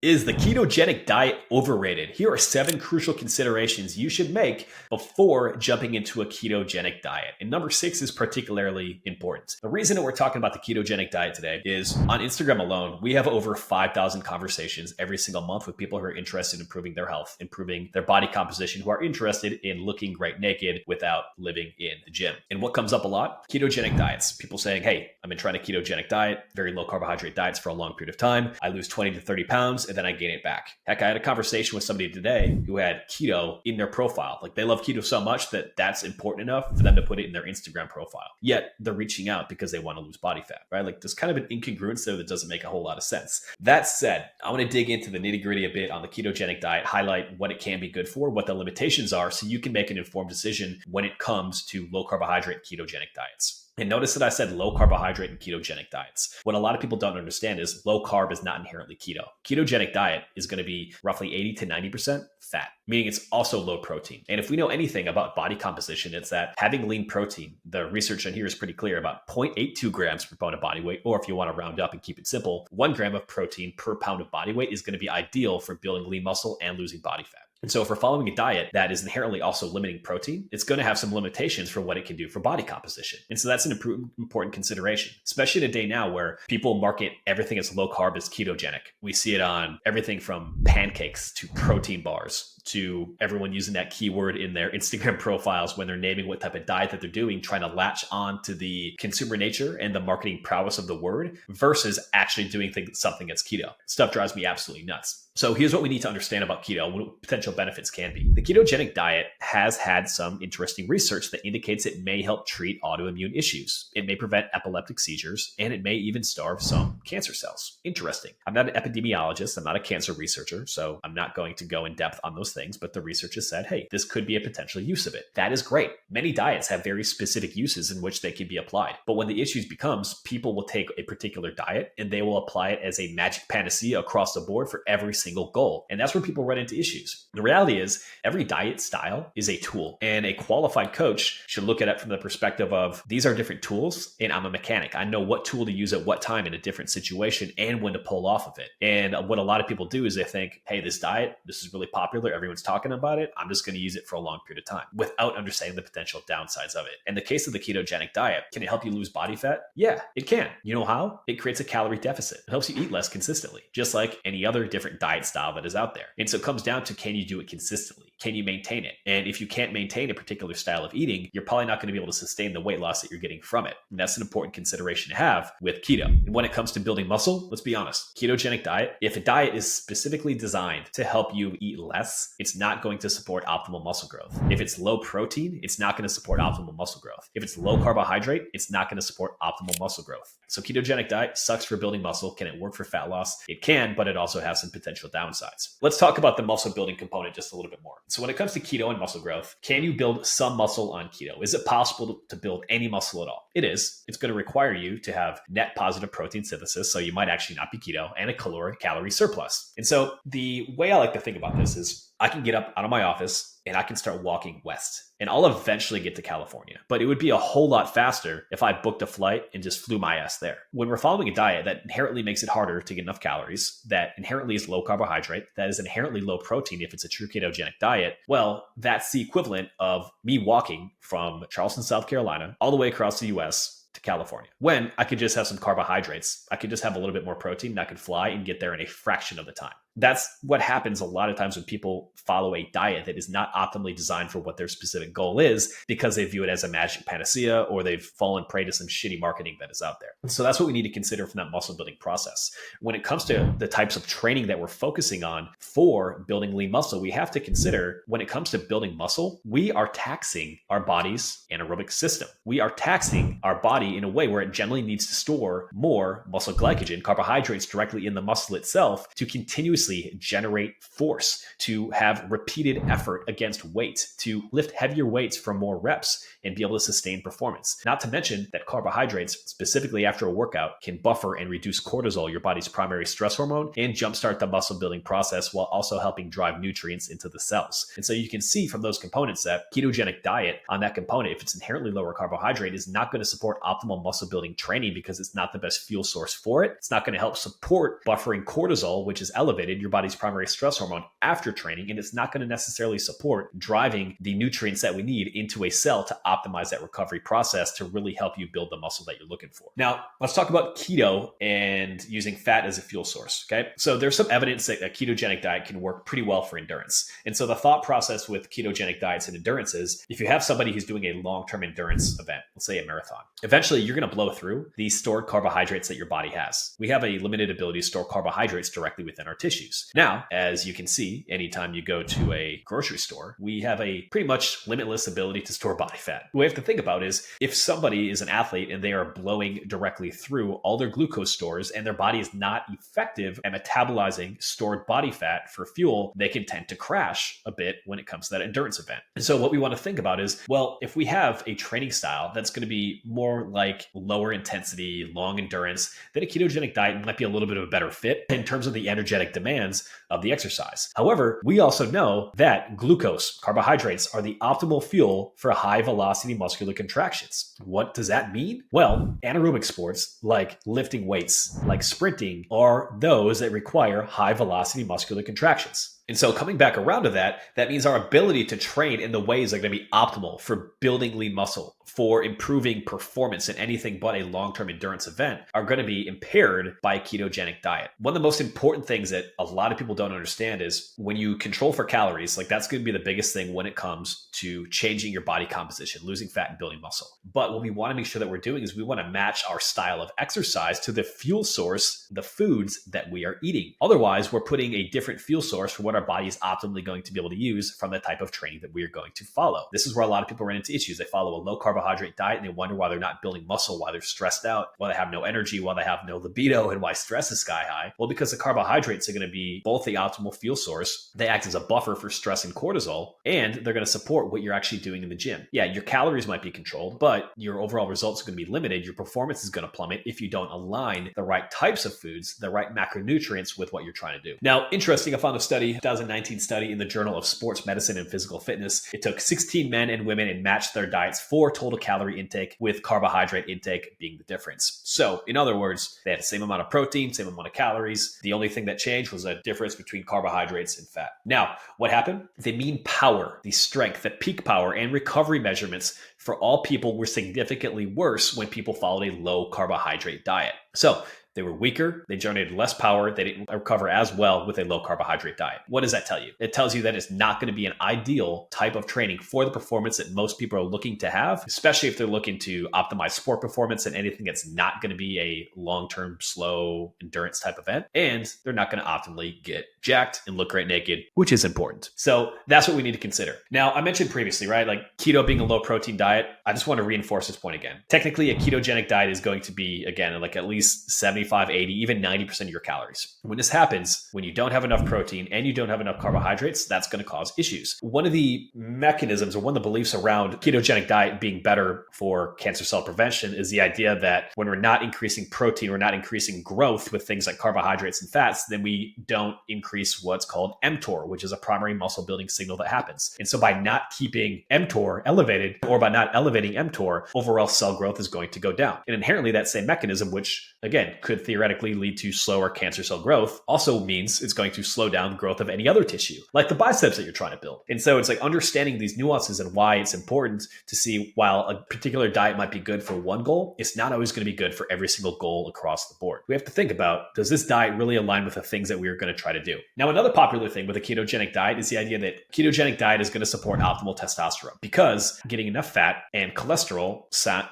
Is the ketogenic diet overrated? Here are 7 crucial considerations you should make before jumping into a ketogenic diet. And number 6 is particularly important. The reason that we're talking about the ketogenic diet today is on Instagram alone, we have over 5,000 conversations every single month with people who are interested in improving their health, improving their body composition, who are interested in looking great naked without living in the gym. And what comes up a lot? Ketogenic diets. People saying, hey, I've been trying a ketogenic diet, very low carbohydrate diets for a long period of time. I lose 20 to 30 pounds and then I gain it back. Heck, I had a conversation with somebody today who had keto in their profile. Like they love keto so much that that's important enough for them to put it in their Instagram profile. Yet they're reaching out because they want to lose body fat, right? Like there's kind of an incongruence there that doesn't make a whole lot of sense. That said, I want to dig into the nitty gritty a bit on the ketogenic diet, highlight what it can be good for, what the limitations are, so you can make an informed decision when it comes to low carbohydrate ketogenic diets. And notice that I said low carbohydrate and ketogenic diets. What a lot of people don't understand is low carb is not inherently keto. Ketogenic diet is going to be roughly 80 to 90% fat, meaning it's also low protein. And if we know anything about body composition, it's that having lean protein, the research on here is pretty clear, about 0.82 grams per pound of body weight, or if you want to round up and keep it simple, 1 gram of protein per pound of body weight is going to be ideal for building lean muscle and losing body fat. And so if we're following a diet that is inherently also limiting protein, it's going to have some limitations for what it can do for body composition. And so that's an important consideration, especially in a day now where people market everything as low carb as ketogenic. We see it on everything from pancakes to protein bars to everyone using that keyword in their Instagram profiles when they're naming what type of diet that they're doing, trying to latch on to the consumer nature and the marketing prowess of the word versus actually doing something that's keto. Stuff drives me absolutely nuts. So here's what we need to understand about keto, what potential benefits can be. The ketogenic diet has had some interesting research that indicates it may help treat autoimmune issues. It may prevent epileptic seizures, and it may even starve some cancer cells. Interesting. I'm not an epidemiologist. I'm not a cancer researcher, so I'm not going to go in depth on those things, but the research has said, hey, this could be a potential use of it. That is great. Many diets have very specific uses in which they can be applied. But when the issue becomes, people will take a particular diet and they will apply it as a magic panacea across the board for every single goal. And that's where people run into issues. The reality is every diet style is a tool, and a qualified coach should look at it from the perspective of these are different tools and I'm a mechanic. I know what tool to use at what time in a different situation and when to pull off of it. And what a lot of people do is they think, hey, this diet, this is really popular. Everyone's talking about it. I'm just going to use it for a long period of time without understanding the potential downsides of it. In the case of the ketogenic diet, can it help you lose body fat? Yeah, it can. You know how? It creates a calorie deficit. It helps you eat less consistently, just like any other different diet style that is out there. And so it comes down to, can you do it consistently? Can you maintain it? And if you can't maintain a particular style of eating, you're probably not going to be able to sustain the weight loss that you're getting from it. And that's an important consideration to have with keto. And when it comes to building muscle, let's be honest, ketogenic diet, if a diet is specifically designed to help you eat less, it's not going to support optimal muscle growth. If it's low protein, it's not going to support optimal muscle growth. If it's low carbohydrate, it's not going to support optimal muscle growth. So ketogenic diet sucks for building muscle. Can it work for fat loss? It can, but it also has some potential downsides. Let's talk about the muscle building component just a little bit more. So when it comes to keto and muscle growth, can you build some muscle on keto? Is it possible to build any muscle at all? It is. It's going to require you to have net positive protein synthesis, so you might actually not be keto, and a calorie surplus. And so the way I like to think about this is I can get up out of my office and I can start walking west, and I'll eventually get to California. But it would be a whole lot faster if I booked a flight and just flew my ass there. When we're following a diet that inherently makes it harder to get enough calories, that inherently is low carbohydrate, that is inherently low protein if it's a true ketogenic diet, well, that's the equivalent of me walking from Charleston, South Carolina, all the way across the US to California, when I could just have some carbohydrates. I could just have a little bit more protein and I could fly and get there in a fraction of the time. That's what happens a lot of times when people follow a diet that is not optimally designed for what their specific goal is, because they view it as a magic panacea or they've fallen prey to some shitty marketing that is out there. So that's what we need to consider from that muscle building process. When it comes to the types of training that we're focusing on for building lean muscle, we have to consider when it comes to building muscle, we are taxing our body's anaerobic system. We are taxing our body in a way where it generally needs to store more muscle glycogen, carbohydrates directly in the muscle itself to continuously generate force, to have repeated effort against weight, to lift heavier weights for more reps and be able to sustain performance. Not to mention that carbohydrates, specifically after a workout, can buffer and reduce cortisol, your body's primary stress hormone, and jumpstart the muscle building process while also helping drive nutrients into the cells. And so you can see from those components that ketogenic diet on that component, if it's inherently lower carbohydrate, is not going to support optimal muscle building training because it's not the best fuel source for it. It's not going to help support buffering cortisol, which is elevated upregulated, your body's primary stress hormone, after training, and it's not going to necessarily support driving the nutrients that we need into a cell to optimize that recovery process to really help you build the muscle that you're looking for. Now, let's talk about keto and using fat as a fuel source. Okay. So there's some evidence that a ketogenic diet can work pretty well for endurance. And so the thought process with ketogenic diets and endurance is if you have somebody who's doing a long-term endurance event, let's say a marathon, eventually you're going to blow through these stored carbohydrates that your body has. We have a limited ability to store carbohydrates directly within our tissues. Now, as you can see, anytime you go to a grocery store, we have a pretty much limitless ability to store body fat. What we have to think about is if somebody is an athlete and they are blowing directly through all their glucose stores and their body is not effective at metabolizing stored body fat for fuel, they can tend to crash a bit when it comes to that endurance event. And so what we want to think about is, well, if we have a training style that's going to be more like lower intensity, long endurance, then a ketogenic diet might be a little bit of a better fit in terms of the energetic demands of the exercise. However, we also know that glucose, carbohydrates, are the optimal fuel for high velocity muscular contractions. What does that mean? Well, anaerobic sports like lifting weights, like sprinting, are those that require high velocity muscular contractions. And so coming back around to that, that means our ability to train in the ways that are going to be optimal for building lean muscle, for improving performance in anything but a long-term endurance event are going to be impaired by a ketogenic diet. One of the most important things that a lot of people don't understand is when you control for calories, like that's going to be the biggest thing when it comes to changing your body composition, losing fat and building muscle. But what we want to make sure that we're doing is we want to match our style of exercise to the fuel source, the foods that we are eating. Otherwise, we're putting a different fuel source for what our body is optimally going to be able to use from the type of training that we are going to follow. This is where a lot of people run into issues. They follow a low carbohydrate diet and they wonder why they're not building muscle, why they're stressed out, why they have no energy, why they have no libido, and why stress is sky high. Well, because the carbohydrates are going to be both the optimal fuel source, they act as a buffer for stress and cortisol, and they're going to support what you're actually doing in the gym. Yeah, your calories might be controlled, but your overall results are going to be limited. Your performance is going to plummet if you don't align the right types of foods, the right macronutrients with what you're trying to do. Now, interesting, I found a study, 2019 study in the Journal of Sports Medicine and Physical Fitness. It took 16 men and women and matched their diets for total calorie intake, with carbohydrate intake being the difference. So in other words, they had the same amount of protein, same amount of calories. The only thing that changed was a difference between carbohydrates and fat. Now, what happened? The mean power, the strength, the peak power, and recovery measurements for all people were significantly worse when people followed a low carbohydrate diet. So they were weaker, they generated less power, they didn't recover as well with a low carbohydrate diet. What does that tell you? It tells you that it's not going to be an ideal type of training for the performance that most people are looking to have, especially if they're looking to optimize sport performance and anything that's not going to be a long-term, slow endurance type event. And they're not going to optimally get jacked and look great naked, which is important. So that's what we need to consider. Now, I mentioned previously, right? Like keto being a low protein diet. I just want to reinforce this point again. Technically, a ketogenic diet is going to be, again, like at least 75, 80, even 90% of your calories. When this happens, when you don't have enough protein and you don't have enough carbohydrates, that's going to cause issues. One of the mechanisms or one of the beliefs around ketogenic diet being better for cancer cell prevention is the idea that when we're not increasing protein, we're not increasing growth with things like carbohydrates and fats, then we don't increase what's called mTOR, which is a primary muscle building signal that happens. And so by not keeping mTOR elevated, or by not elevating mTOR, overall cell growth is going to go down. And inherently that same mechanism, which again could theoretically lead to slower cancer cell growth, also means it's going to slow down the growth of any other tissue, like the biceps that you're trying to build. And so it's like understanding these nuances and why it's important to see while a particular diet might be good for one goal, it's not always going to be good for every single goal across the board. We have to think about, does this diet really align with the things that we are going to try to do? Now, another popular thing with a ketogenic diet is the idea that ketogenic diet is going to support optimal testosterone because getting enough fat and cholesterol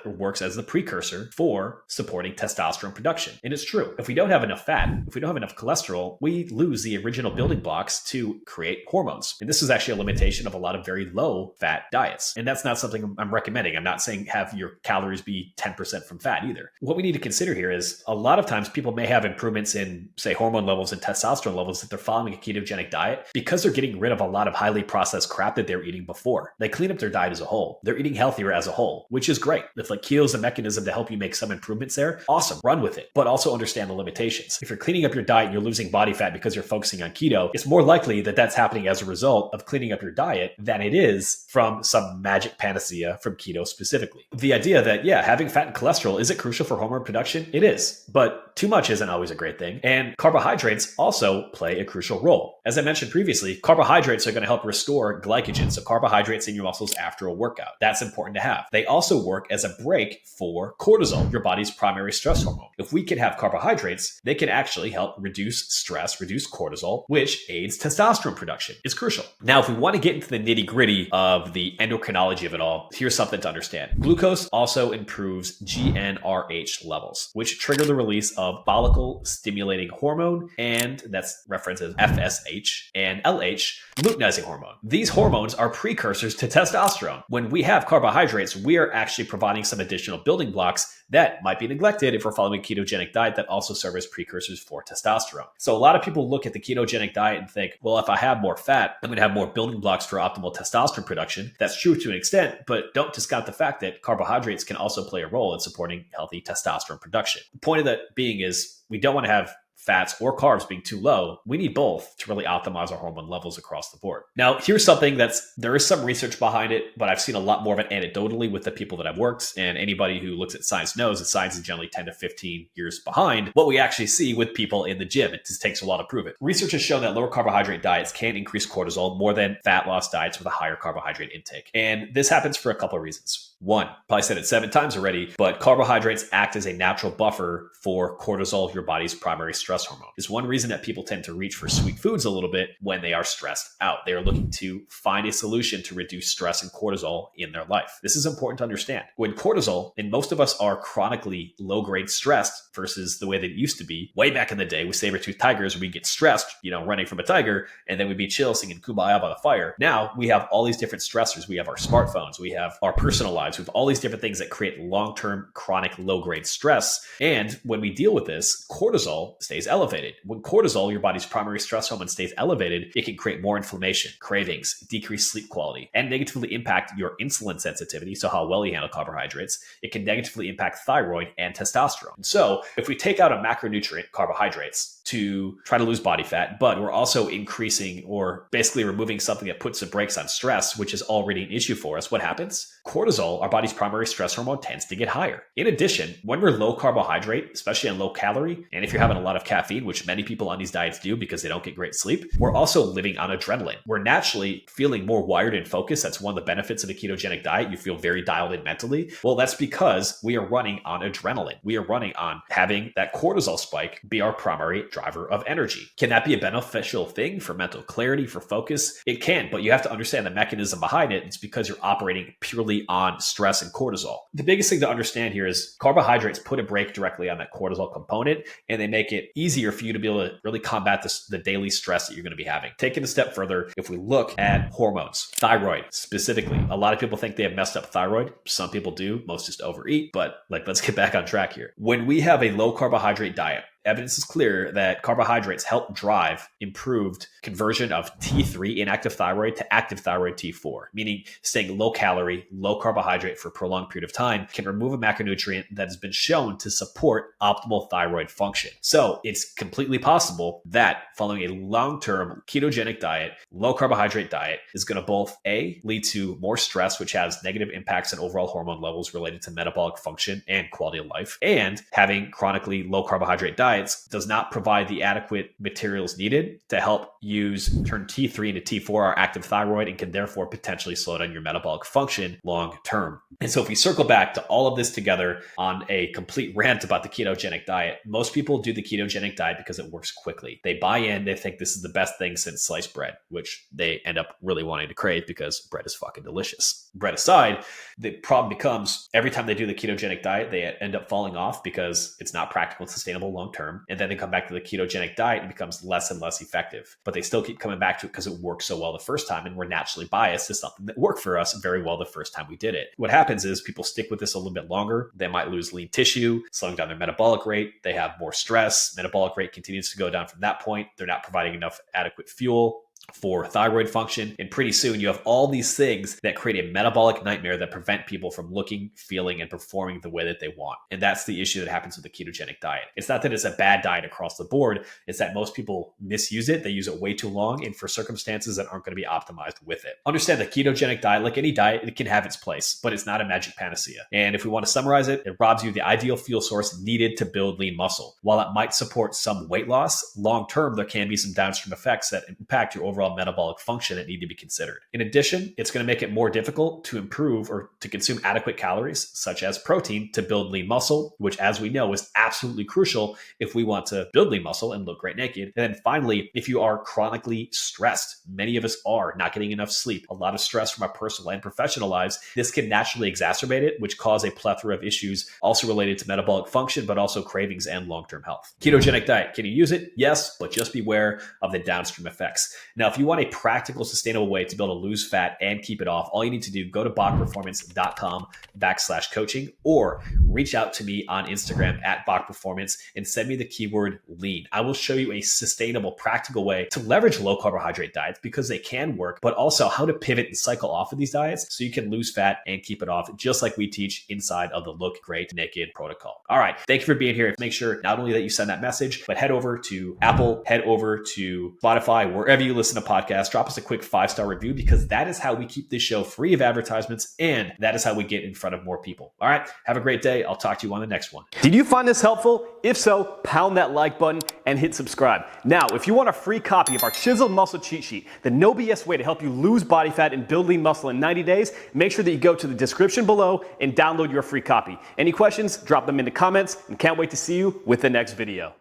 works as the precursor for supporting testosterone production. And it's true. If we don't have enough fat, if we don't have enough cholesterol, we lose the original building blocks to create hormones. And this is actually a limitation of a lot of very low fat diets. And that's not something I'm recommending. I'm not saying have your calories be 10% from fat either. What we need to consider here is a lot of times people may have improvements in, say, hormone levels and testosterone levels if they're following a ketogenic diet because they're getting rid of a lot of highly processed crap that they were eating before. They clean up their diet as a whole. They're eating healthier as a whole, which is great. If like keto is a mechanism to help you make some improvements there, awesome, run with it. But also understand the limitations. If you're cleaning up your diet and you're losing body fat because you're focusing on keto, it's more likely that that's happening as a result of cleaning up your diet than it is from some magic panacea from keto specifically. The idea that, yeah, having fat and cholesterol, is it crucial for hormone production? It is, but too much isn't always a great thing. And carbohydrates also play a crucial role. As I mentioned previously, carbohydrates are going to help restore glycogen, so carbohydrates in your muscles after a workout. That's important to have. They also work as a brake for cortisol, your body's primary stress hormone. If we can have carbohydrates, they can actually help reduce stress, reduce cortisol, which aids testosterone production. It's crucial. Now, if we want to get into the nitty-gritty of the endocrinology of it all, here's something to understand. Glucose also improves GnRH levels, which trigger the release of follicle stimulating hormone, and that's referenced as FSH, and LH, luteinizing hormone. These hormones are precursors to testosterone. When we have carbohydrates, we are actually providing some additional building blocks that might be neglected if we're following a ketogenic diet that also serve as precursors for testosterone. So a lot of people look at the ketogenic diet and think, well, if I have more fat, I'm going to have more building blocks for optimal testosterone production. That's true to an extent, but don't discount the fact that carbohydrates can also play a role in supporting healthy testosterone production. The point of that being is we don't want to have fats or carbs being too low. We need both to really optimize our hormone levels across the board. Now, here's something there is some research behind it, but I've seen a lot more of it anecdotally with the people that I've worked. And anybody who looks at science knows that science is generally 10 to 15 years behind what we actually see with people in the gym. It just takes a while to prove it. Research has shown that lower carbohydrate diets can increase cortisol more than fat loss diets with a higher carbohydrate intake. And this happens for a couple of reasons. One, probably said it 7 times already, but carbohydrates act as a natural buffer for cortisol, your body's primary stress hormone. It's one reason that people tend to reach for sweet foods a little bit when they are stressed out. They are looking to find a solution to reduce stress and cortisol in their life. This is important to understand. When cortisol, and most of us are chronically low-grade stressed versus the way that it used to be way back in the day with saber-toothed tigers, we get stressed, running from a tiger, and then we'd be chill singing Kumbaya by the fire. Now we have all these different stressors. We have our smartphones, we have our personal lives, we have all these different things that create long-term chronic low-grade stress. And when we deal with this, cortisol stays elevated. When cortisol, your body's primary stress hormone, stays elevated, it can create more inflammation, cravings, decreased sleep quality, and negatively impact your insulin sensitivity, so how well you handle carbohydrates. It can negatively impact thyroid and testosterone. And so if we take out a macronutrient, carbohydrates, to try to lose body fat, but we're also increasing or basically removing something that puts the brakes on stress, which is already an issue for us, what happens? Cortisol, our body's primary stress hormone, tends to get higher. In addition, when we're low carbohydrate, especially on low calorie, and if you're having a lot of caffeine, which many people on these diets do because they don't get great sleep, we're also living on adrenaline. We're naturally feeling more wired and focused. That's one of the benefits of a ketogenic diet. You feel very dialed in mentally. Well, that's because we are running on adrenaline. We are running on having that cortisol spike be our primary driver of energy. Can that be a beneficial thing for mental clarity, for focus? It can, but you have to understand the mechanism behind it. It's because you're operating purely on stress and cortisol. The biggest thing to understand here is carbohydrates put a brake directly on that cortisol component, and they make it easier for you to be able to really combat the daily stress that you're going to be having. Taking a step further, if we look at hormones, thyroid specifically, a lot of people think they have messed up thyroid. Some people do, most just overeat, but let's get back on track here. When we have a low carbohydrate diet, evidence is clear that carbohydrates help drive improved conversion of T3 inactive thyroid to active thyroid T4, meaning staying low calorie, low carbohydrate for a prolonged period of time can remove a macronutrient that has been shown to support optimal thyroid function. So it's completely possible that following a long-term ketogenic diet, low carbohydrate diet is going to both lead to more stress, which has negative impacts on overall hormone levels related to metabolic function and quality of life, and having chronically low carbohydrate diets does not provide the adequate materials needed to help turn T3 into T4, our active thyroid, and can therefore potentially slow down your metabolic function long term. And so if we circle back to all of this together on a complete rant about the ketogenic diet, most people do the ketogenic diet because it works quickly. They buy in, they think this is the best thing since sliced bread, which they end up really wanting to crave because bread is fucking delicious. Bread aside, the problem becomes every time they do the ketogenic diet, they end up falling off because it's not practical and sustainable long term. And then they come back to the ketogenic diet and it becomes less and less effective. But they still keep coming back to it because it worked so well the first time, and we're naturally biased to something that worked for us very well the first time we did it. What happens is people stick with this a little bit longer. They might lose lean tissue, slowing down their metabolic rate. They have more stress. Metabolic rate continues to go down from that point. They're not providing enough adequate fuel for thyroid function. And pretty soon you have all these things that create a metabolic nightmare that prevent people from looking, feeling, and performing the way that they want. And that's the issue that happens with the ketogenic diet. It's not that it's a bad diet across the board. It's that most people misuse it. They use it way too long and for circumstances that aren't going to be optimized with it. Understand the ketogenic diet, like any diet, it can have its place, but it's not a magic panacea. And if we want to summarize it, it robs you of the ideal fuel source needed to build lean muscle. While it might support some weight loss, long-term, there can be some downstream effects that impact your overall metabolic function that need to be considered. In addition, it's going to make it more difficult to improve or to consume adequate calories, such as protein, to build lean muscle, which, as we know, is absolutely crucial if we want to build lean muscle and look great naked. And then finally, if you are chronically stressed, many of us are not getting enough sleep, a lot of stress from our personal and professional lives, this can naturally exacerbate it, which cause a plethora of issues also related to metabolic function, but also cravings and long-term health. Ketogenic diet, can you use it? Yes, but just beware of the downstream effects. Now, if you want a practical, sustainable way to be able to lose fat and keep it off, all you need to do, go to bachperformance.com/coaching or reach out to me on Instagram at bachperformance and send me the keyword lean. I will show you a sustainable, practical way to leverage low carbohydrate diets because they can work, but also how to pivot and cycle off of these diets so you can lose fat and keep it off, just like we teach inside of the Look Great Naked protocol. All right. Thank you for being here. Make sure not only that you send that message, but head over to Apple, head over to Spotify, wherever you listen to podcasts, drop us a quick 5-star review because that is how we keep this show free of advertisements and that is how we get in front of more people. All right. Have a great day. I'll talk to you on the next one. Did you find this helpful? If so, pound that like button and hit subscribe. Now, if you want a free copy of our Chiseled Muscle Cheat Sheet, the no BS way to help you lose body fat and build lean muscle in 90 days, make sure that you go to the description below and download your free copy. Any questions? Drop them in the comments and can't wait to see you with the next video.